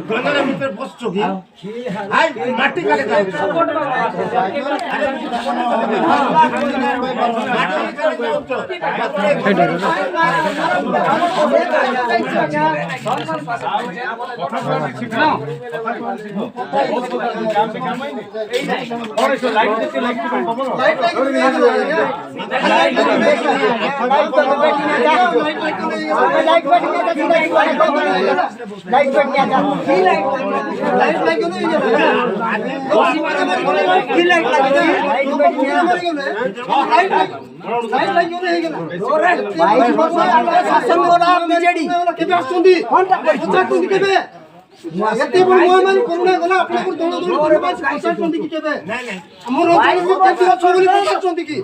গঙ্গার ভিতরে বসছো কি হাই মাটি কাটে যাও সাপোর্ট মারো আরে মাটি কাটে যাও তো এতে বড় মহামারী করোনা গলা আপনাদের দৌড় করে পাঁচ পৌঁছাচ্ছেন কি কেবে না না আমার অঞ্চলে কেতে অছ বলি পৌঁছাচ্ছেন কি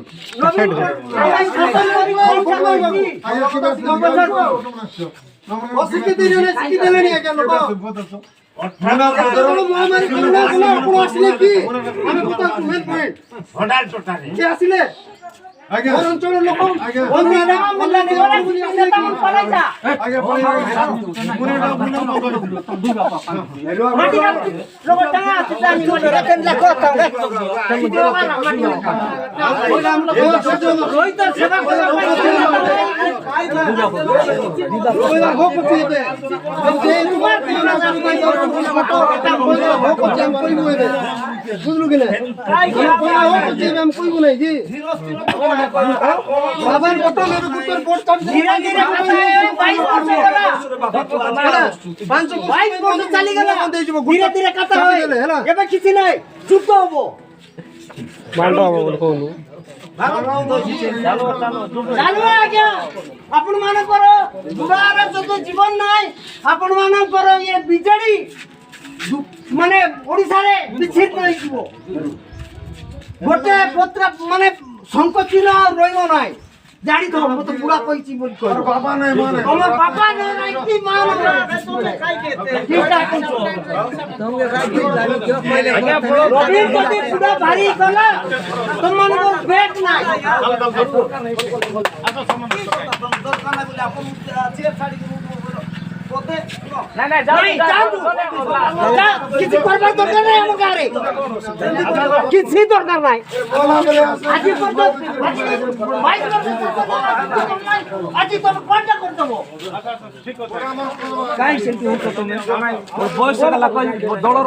অসিকিতে জনে সিকি দেলেনি কেন মহামারী করোনা গলা আপনি আসলে কি আমি কথা মেন পয়েন্ট হডাল টোটালে কে আসলে আগে অঞ্চলের লোক বন্ধুরা মোল্লা নেওয়ালা বলি আসলে কি পড়াইছা আগে পুরোটা বন্ধ করে দিল দুই বাবা মাটি লোক টাকা আছে জানি মাটি রাতেন লাখো টাকা রোহিত সেবা করে হোক করতে যে তোমার বুঝলু কিনা আমি কইব নাই জি বাবার কত মেরে পুত্র কোট কাম ধীরে ধীরে 22 বছর চলি গেল ধীরে ধীরে কথা হয় এবে কিছু নাই চুপ হবো মালটা হবো কোন চালু আজ্ঞা আপন মান করো দুবার যত জীবন নাই আপন মান করো এ বিজেডি মানে ওড়িশারে বিচ্ছিন্ন হয়ে যাব গোটে পত্র মানে সংকোচিত রইব নাই জানি তো মত পুরা কইছি বলি কই বাবা নাই মানে আমার বাবা নাই কি মা তুমি কাই কেতে ঠিকটা কইছো তুমি কাই কি জানি কেউ কইলে রবি যদি পুরা ভারী গলা তোমার বেট নাই দরকার নাই বলে আপন চেয়ার ছাড়ি না না যাও কিছু করবার দরকার নাই আমার গারে কিছু দরকার নাই আজি পর্যন্ত আজি তো কোনটা করতে দেবো কাই সেটি হতো তুমি বয়স লাগা দলর